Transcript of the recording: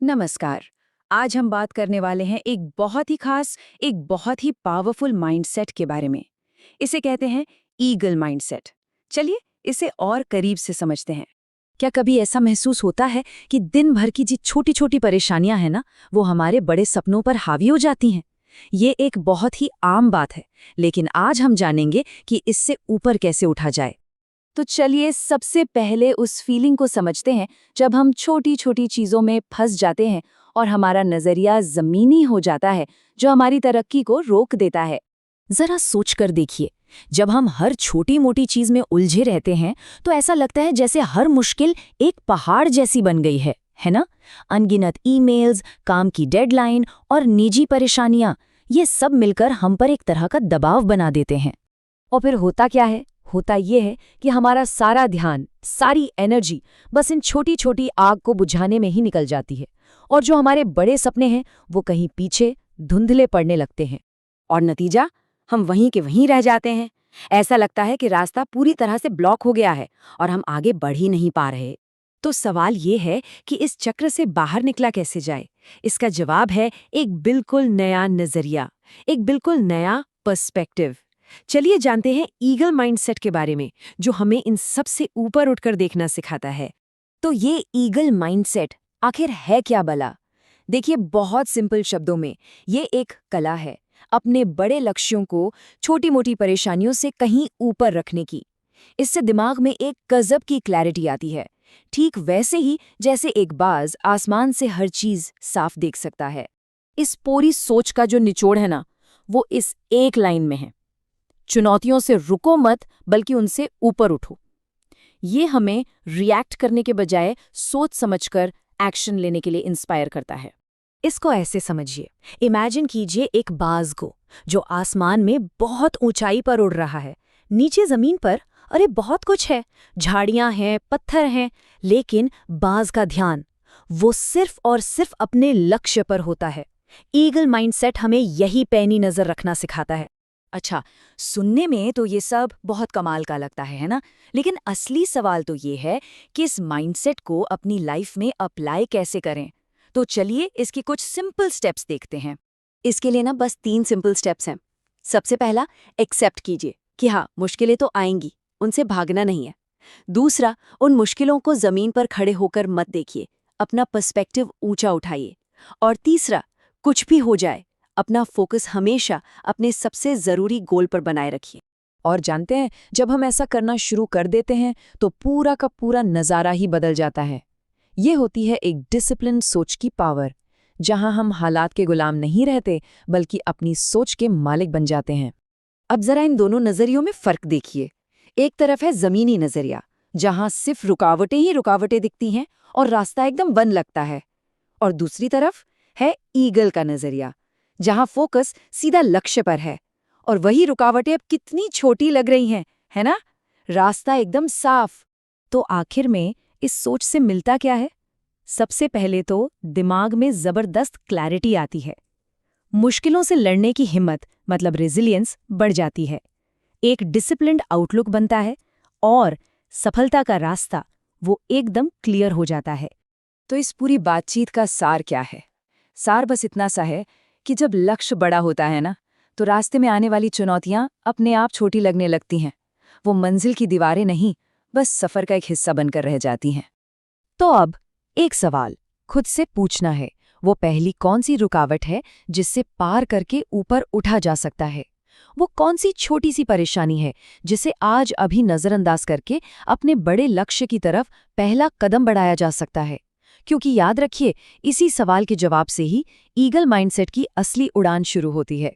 नमस्कार। आज हम बात करने वाले हैं एक बहुत ही खास, एक बहुत ही पावरफुल माइंडसेट के बारे में। इसे कहते हैं ईगल माइंडसेट। चलिए इसे और करीब से समझते हैं। क्या कभी ऐसा महसूस होता है कि दिन भर की जो छोटी छोटी परेशानियां हैं ना, वो हमारे बड़े सपनों पर हावी हो जाती हैं? ये एक बहुत ही आम बात है, लेकिन आज हम जानेंगे कि इससे ऊपर कैसे उठा जाए। तो चलिए सबसे पहले उस फीलिंग को समझते हैं जब हम छोटी छोटी चीज़ों में फंस जाते हैं और हमारा नज़रिया ज़मीनी हो जाता है, जो हमारी तरक्की को रोक देता है। ज़रा सोच कर देखिए, जब हम हर छोटी मोटी चीज़ में उलझे रहते हैं तो ऐसा लगता है जैसे हर मुश्किल एक पहाड़ जैसी बन गई है ना? अनगिनत ईमेल्स, काम की डेडलाइन और निजी परेशानियां, ये सब मिलकर हम पर एक तरह का दबाव बना देते हैं। और फिर होता क्या है? होता ये है कि हमारा सारा ध्यान, सारी एनर्जी बस इन छोटी छोटी आग को बुझाने में ही निकल जाती है, और जो हमारे बड़े सपने हैं वो कहीं पीछे धुंधले पड़ने लगते हैं। और नतीजा, हम वहीं के वहीं रह जाते हैं। ऐसा लगता है कि रास्ता पूरी तरह से ब्लॉक हो गया है और हम आगे बढ़ ही नहीं पा रहे। तो सवाल ये है कि इस चक्र से बाहर निकला कैसे जाए? इसका जवाब है एक बिल्कुल नया नजरिया, एक बिल्कुल नया पर्सपेक्टिव। चलिए जानते हैं ईगल माइंडसेट के बारे में, जो हमें इन सब से ऊपर उठकर देखना सिखाता है। तो ये ईगल माइंडसेट आखिर है क्या भला? देखिए, बहुत सिंपल शब्दों में ये एक कला है अपने बड़े लक्ष्यों को छोटी मोटी परेशानियों से कहीं ऊपर रखने की। इससे दिमाग में एक गजब की क्लैरिटी आती है, ठीक वैसे ही जैसे एक बाज आसमान से हर चीज साफ देख सकता है। इस पूरी सोच का जो निचोड़ है ना, वो इस एक लाइन में है: चुनौतियों से रुको मत, बल्कि उनसे ऊपर उठो। ये हमें रिएक्ट करने के बजाय सोच समझकर एक्शन लेने के लिए इंस्पायर करता है। इसको ऐसे समझिए, इमेजिन कीजिए एक बाज को जो आसमान में बहुत ऊंचाई पर उड़ रहा है। नीचे जमीन पर अरे बहुत कुछ है, झाड़ियां हैं, पत्थर हैं, लेकिन बाज का ध्यान वो सिर्फ और सिर्फ अपने लक्ष्य पर होता है। ईगल माइंडसेट हमें यही पैनी नजर रखना सिखाता है। अच्छा, सुनने में तो ये सब बहुत कमाल का लगता है ना? लेकिन असली सवाल तो ये है कि इस माइंडसेट को अपनी लाइफ में अप्लाई कैसे करें। तो चलिए इसके कुछ सिंपल स्टेप्स देखते हैं। इसके लिए ना बस 3 सिंपल स्टेप्स हैं। सबसे पहला, एक्सेप्ट कीजिए कि हाँ, मुश्किलें तो आएंगी, उनसे भागना नहीं है। दूसरा, उन मुश्किलों को जमीन पर खड़े होकर मत देखिए, अपना पर्सपेक्टिव ऊंचा उठाइए। और तीसरा, कुछ भी हो जाए, अपना फोकस हमेशा अपने सबसे जरूरी गोल पर बनाए रखिए। और जानते हैं, जब हम ऐसा करना शुरू कर देते हैं तो पूरा का पूरा नज़ारा ही बदल जाता है। ये होती है एक डिसिप्लिन सोच की पावर, जहां हम हालात के गुलाम नहीं रहते, बल्कि अपनी सोच के मालिक बन जाते हैं। अब जरा इन दोनों नजरियों में फर्क देखिए। एक तरफ है जमीनी नजरिया, जहां सिर्फ रुकावटें ही रुकावटें दिखती हैं और रास्ता एकदम बंद लगता है। और दूसरी तरफ है ईगल का नजरिया, जहां फोकस सीधा लक्ष्य पर है और वही रुकावटें अब कितनी छोटी लग रही हैं, है ना? रास्ता एकदम साफ। तो आखिर में इस सोच से मिलता क्या है? सबसे पहले तो दिमाग में जबरदस्त क्लैरिटी आती है। मुश्किलों से लड़ने की हिम्मत, मतलब रेजिलियंस, बढ़ जाती है। एक डिसिप्लिन्ड आउटलुक बनता है और सफलता का रास्ता वो एकदम क्लियर हो जाता है। तो इस पूरी बातचीत का सार क्या है? सार बस इतना सा है कि जब लक्ष्य बड़ा होता है ना, तो रास्ते में आने वाली चुनौतियां अपने आप छोटी लगने लगती हैं। वो मंजिल की दीवारें नहीं, बस सफर का एक हिस्सा बनकर रह जाती हैं। तो अब एक सवाल खुद से पूछना है, वो पहली कौन सी रुकावट है जिससे पार करके ऊपर उठा जा सकता है? वो कौन सी छोटी सी परेशानी है जिसे आज अभी नजरअंदाज करके अपने बड़े लक्ष्य की तरफ पहला कदम बढ़ाया जा सकता है? क्योंकि याद रखिए, इसी सवाल के जवाब से ही ईगल माइंडसेट की असली उड़ान शुरू होती है।